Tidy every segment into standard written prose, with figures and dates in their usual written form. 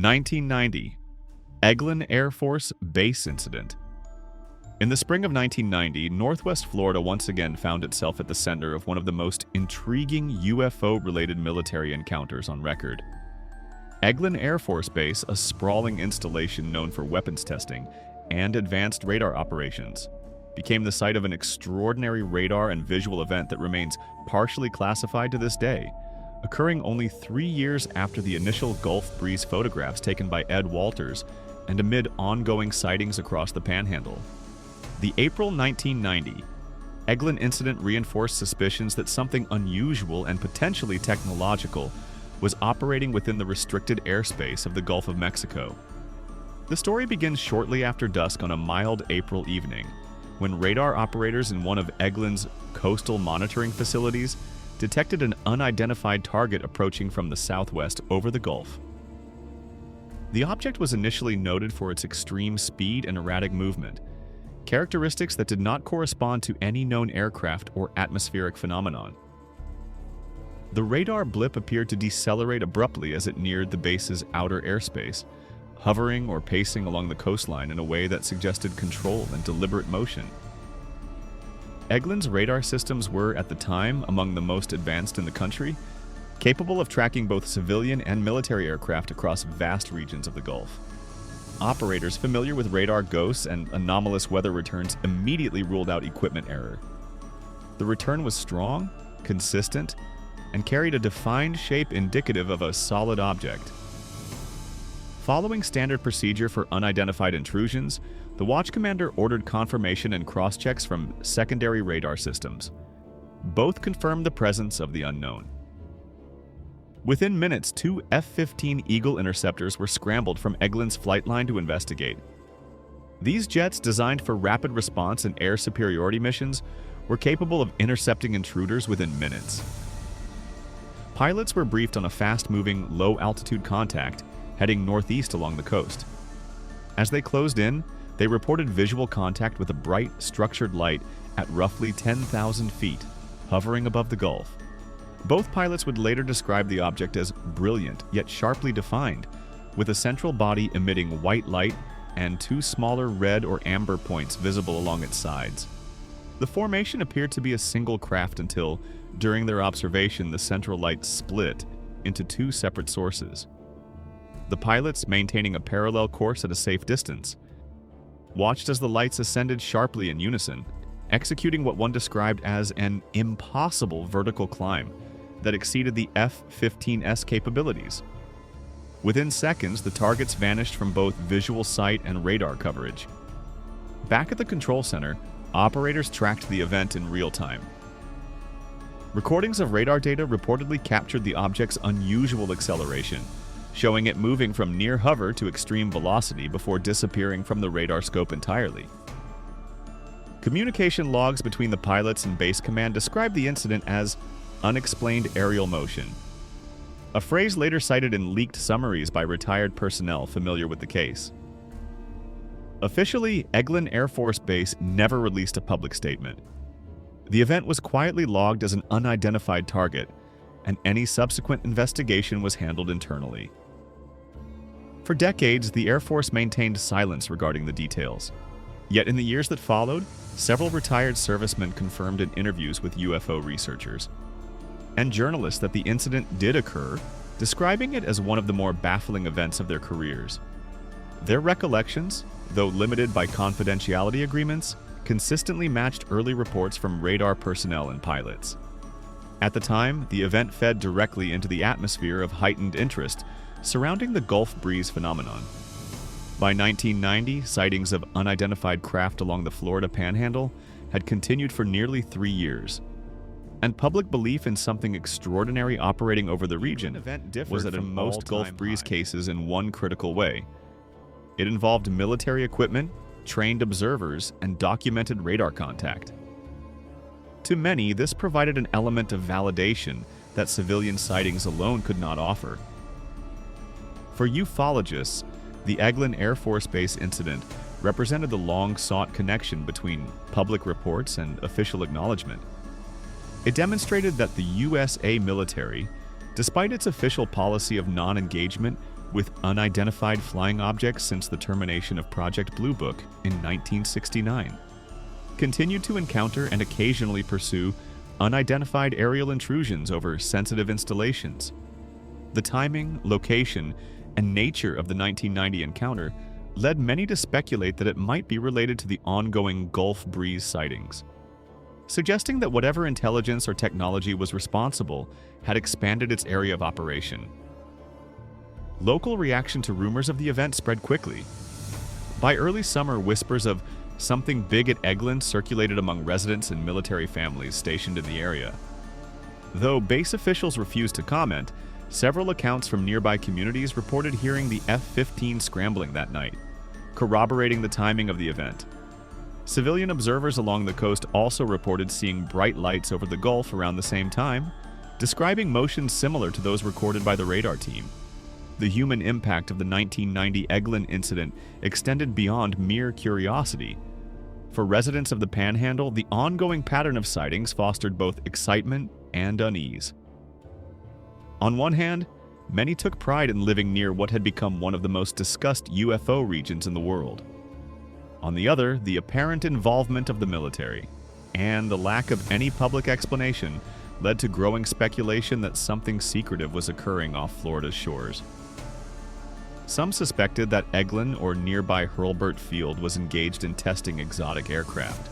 1990. Eglin Air Force Base Incident. In the spring of 1990, Northwest Florida once again found itself at the center of one of the most intriguing UFO-related military encounters on record. Eglin Air Force Base, a sprawling installation known for weapons testing and advanced radar operations, became the site of an extraordinary radar and visual event that remains partially classified to this day, occurring only 3 years after the initial Gulf Breeze photographs taken by Ed Walters and amid ongoing sightings across the Panhandle. The April 1990 Eglin incident reinforced suspicions that something unusual and potentially technological was operating within the restricted airspace of the Gulf of Mexico. The story begins shortly after dusk on a mild April evening, when radar operators in one of Eglin's coastal monitoring facilities detected an unidentified target approaching from the southwest over the Gulf. The object was initially noted for its extreme speed and erratic movement, characteristics that did not correspond to any known aircraft or atmospheric phenomenon. The radar blip appeared to decelerate abruptly as it neared the base's outer airspace, hovering or pacing along the coastline in a way that suggested controlled and deliberate motion. Eglin's radar systems were, at the time, among the most advanced in the country, capable of tracking both civilian and military aircraft across vast regions of the Gulf. Operators familiar with radar ghosts and anomalous weather returns immediately ruled out equipment error. The return was strong, consistent, and carried a defined shape indicative of a solid object. Following standard procedure for unidentified intrusions, the watch commander ordered confirmation and cross-checks from secondary radar systems. Both confirmed the presence of the unknown. Within minutes, 2 F-15 Eagle interceptors were scrambled from Eglin's flight line to investigate. These jets, designed for rapid response and air superiority missions, were capable of intercepting intruders within minutes. Pilots were briefed on a fast-moving, low-altitude contact heading northeast along the coast. As they closed in, they reported visual contact with a bright, structured light at roughly 10,000 feet, hovering above the Gulf. Both pilots would later describe the object as brilliant, yet sharply defined, with a central body emitting white light and 2 smaller red or amber points visible along its sides. The formation appeared to be a single craft until, during their observation, the central light split into 2 separate sources. The pilots, maintaining a parallel course at a safe distance, watched as the lights ascended sharply in unison, executing what one described as an impossible vertical climb that exceeded the F-15s capabilities. Within seconds, the targets vanished from both visual sight and radar coverage. Back at the control center, operators tracked the event in real time. Recordings of radar data reportedly captured the object's unusual acceleration, showing it moving from near hover to extreme velocity before disappearing from the radar scope entirely. Communication logs between the pilots and base command described the incident as unexplained aerial motion, a phrase later cited in leaked summaries by retired personnel familiar with the case. Officially, Eglin Air Force Base never released a public statement. The event was quietly logged as an unidentified target, and any subsequent investigation was handled internally. For decades, the Air Force maintained silence regarding the details. Yet in the years that followed, several retired servicemen confirmed in interviews with UFO researchers and journalists that the incident did occur, describing it as one of the more baffling events of their careers. Their recollections, though limited by confidentiality agreements, consistently matched early reports from radar personnel and pilots. At the time, the event fed directly into the atmosphere of heightened interest surrounding the Gulf Breeze phenomenon. By 1990, sightings of unidentified craft along the Florida Panhandle had continued for nearly 3 years, and public belief in something extraordinary operating over the region was at most Gulf Breeze cases in one critical way. It involved military equipment, trained observers, and documented radar contact. To many, this provided an element of validation that civilian sightings alone could not offer. For ufologists, the Eglin Air Force Base incident represented the long-sought connection between public reports and official acknowledgement. It demonstrated that the USA military, despite its official policy of non-engagement, with unidentified flying objects since the termination of Project Blue Book in 1969, continued to encounter and occasionally pursue unidentified aerial intrusions over sensitive installations. The timing, location, and nature of the 1990 encounter led many to speculate that it might be related to the ongoing Gulf Breeze sightings, suggesting that whatever intelligence or technology was responsible had expanded its area of operation. Local reaction to rumors of the event spread quickly. By early summer, whispers of something big at Eglin circulated among residents and military families stationed in the area. Though base officials refused to comment, several accounts from nearby communities reported hearing the F-15s scrambling that night, corroborating the timing of the event. Civilian observers along the coast also reported seeing bright lights over the Gulf around the same time, describing motions similar to those recorded by the radar team. The human impact of the 1990 Eglin incident extended beyond mere curiosity. For residents of the Panhandle, the ongoing pattern of sightings fostered both excitement and unease. On one hand, many took pride in living near what had become one of the most discussed UFO regions in the world. On the other, the apparent involvement of the military and the lack of any public explanation led to growing speculation that something secretive was occurring off Florida's shores. Some suspected that Eglin or nearby Hurlburt Field was engaged in testing exotic aircraft.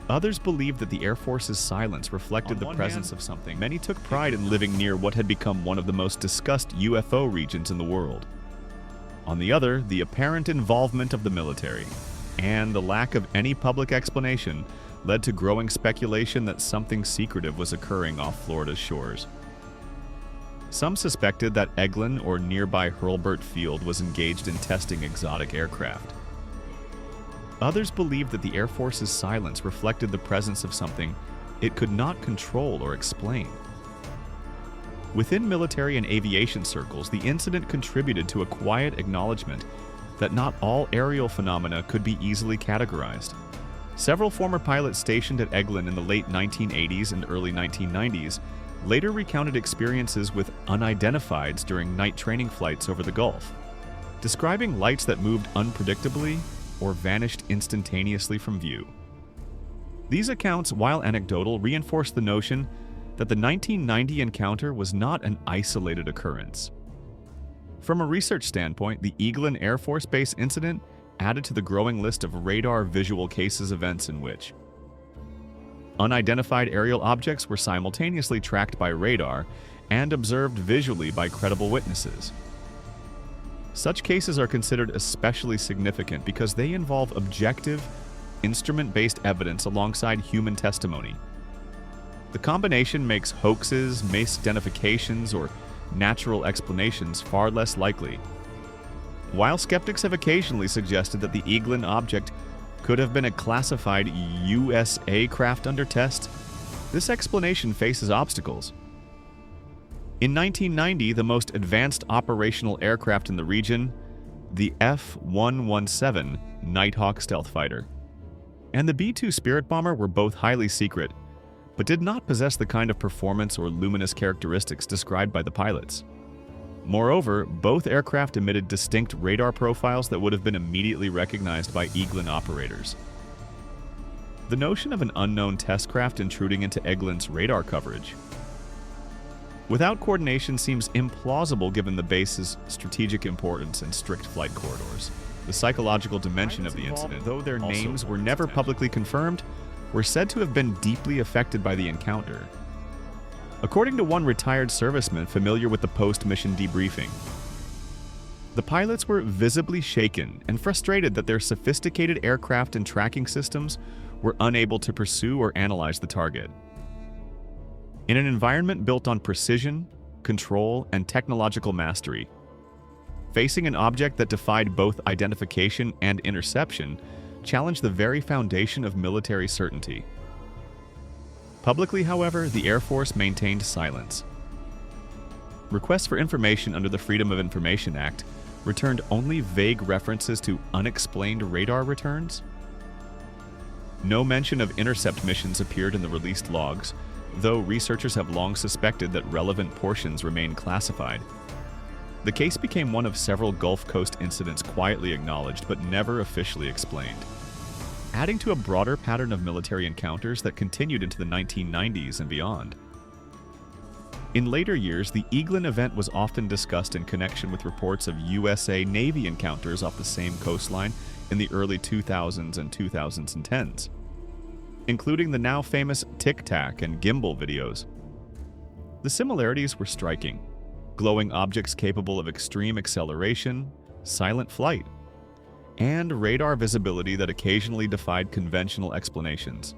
Others believed that the Air Force's silence reflected the presence of something. Many took pride in living near what had become one of the most discussed UFO regions in the world. On the other, the apparent involvement of the military and the lack of any public explanation led to growing speculation that something secretive was occurring off Florida's shores. Some suspected that Eglin or nearby Hurlburt Field was engaged in testing exotic aircraft. Others believed that the Air Force's silence reflected the presence of something it could not control or explain. Within military and aviation circles, the incident contributed to a quiet acknowledgement that not all aerial phenomena could be easily categorized. Several former pilots stationed at Eglin in the late 1980s and early 1990s later recounted experiences with unidentifieds during night training flights over the Gulf, describing lights that moved unpredictably or vanished instantaneously from view. These accounts, while anecdotal, reinforce the notion that the 1990 encounter was not an isolated occurrence. From a research standpoint, the Eglin Air Force Base incident added to the growing list of radar visual cases events in which unidentified aerial objects were simultaneously tracked by radar and observed visually by credible witnesses. Such cases are considered especially significant because they involve objective, instrument-based evidence alongside human testimony. The combination makes hoaxes, misidentifications, or natural explanations far less likely. While skeptics have occasionally suggested that the Eglin object could have been a classified USA craft under test, this explanation faces obstacles. In 1990, the most advanced operational aircraft in the region, the F-117 Nighthawk stealth fighter, and the B-2 Spirit bomber were both highly secret, but did not possess the kind of performance or luminous characteristics described by the pilots. Moreover, both aircraft emitted distinct radar profiles that would have been immediately recognized by Eglin operators. The notion of an unknown test craft intruding into Eglin's radar coverage without coordination seems implausible given the base's strategic importance and strict flight corridors. The psychological dimension of the incident, though their names were never publicly confirmed, were said to have been deeply affected by the encounter. According to one retired serviceman familiar with the post-mission debriefing, the pilots were visibly shaken and frustrated that their sophisticated aircraft and tracking systems were unable to pursue or analyze the target. In an environment built on precision, control, and technological mastery, facing an object that defied both identification and interception challenged the very foundation of military certainty. Publicly, however, the Air Force maintained silence. Requests for information under the Freedom of Information Act returned only vague references to unexplained radar returns. No mention of intercept missions appeared in the released logs, though researchers have long suspected that relevant portions remain classified. The case became one of several Gulf Coast incidents quietly acknowledged but never officially explained, adding to a broader pattern of military encounters that continued into the 1990s and beyond. In later years, the Eglin event was often discussed in connection with reports of USA Navy encounters off the same coastline in the early 2000s and 2010s, including the now famous Tic Tac and Gimbal videos. The similarities were striking: glowing objects capable of extreme acceleration, silent flight, and radar visibility that occasionally defied conventional explanations.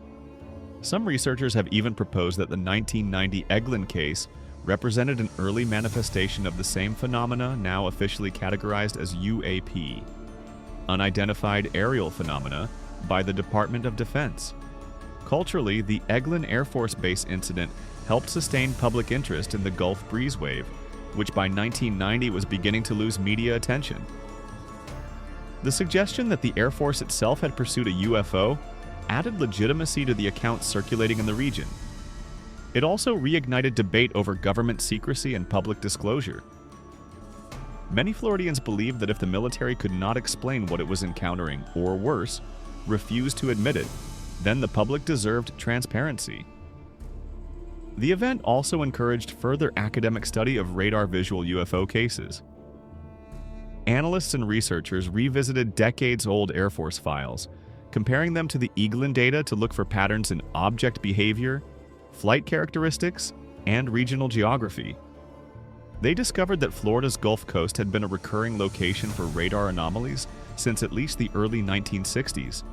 Some researchers have even proposed that the 1990 Eglin case represented an early manifestation of the same phenomena now officially categorized as UAP, unidentified aerial phenomena, by the Department of Defense. Culturally, the Eglin Air Force Base incident helped sustain public interest in the Gulf breeze wave, which by 1990 was beginning to lose media attention. The suggestion that the Air Force itself had pursued a UFO added legitimacy to the accounts circulating in the region. It also reignited debate over government secrecy and public disclosure. Many Floridians believed that if the military could not explain what it was encountering, or worse, refused to admit it, then the public deserved transparency. The event also encouraged further academic study of radar visual UFO cases. Analysts and researchers revisited decades-old Air Force files, comparing them to the Eglin data to look for patterns in object behavior, flight characteristics, and regional geography. They discovered that Florida's Gulf Coast had been a recurring location for radar anomalies since at least the early 1960s,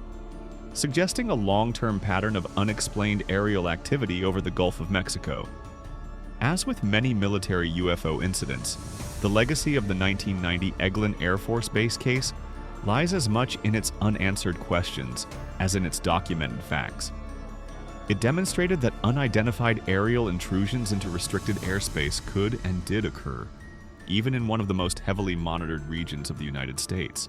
suggesting a long-term pattern of unexplained aerial activity over the Gulf of Mexico. As with many military UFO incidents, the legacy of the 1990 Eglin Air Force Base case lies as much in its unanswered questions as in its documented facts. It demonstrated that unidentified aerial intrusions into restricted airspace could and did occur, even in one of the most heavily monitored regions of the United States.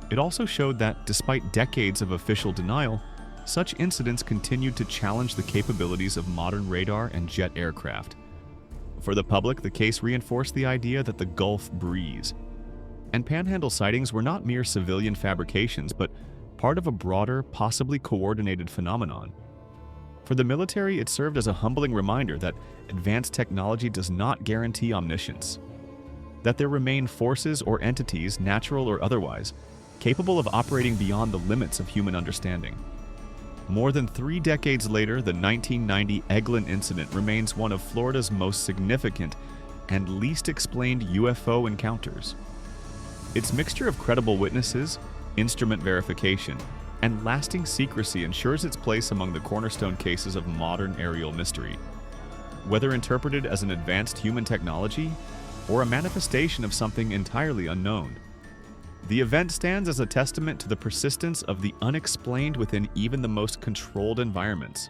It also showed that, despite decades of official denial, such incidents continued to challenge the capabilities of modern radar and jet aircraft. For the public, the case reinforced the idea that the Gulf breeze and Panhandle sightings were not mere civilian fabrications, but part of a broader, possibly coordinated phenomenon. For the military, it served as a humbling reminder that advanced technology does not guarantee omniscience, that there remain forces or entities, natural or otherwise, capable of operating beyond the limits of human understanding. More than 3 decades later, the 1990 Eglin incident remains one of Florida's most significant and least explained UFO encounters. Its mixture of credible witnesses, instrument verification, and lasting secrecy ensures its place among the cornerstone cases of modern aerial mystery. Whether interpreted as an advanced human technology or a manifestation of something entirely unknown, the event stands as a testament to the persistence of the unexplained within even the most controlled environments.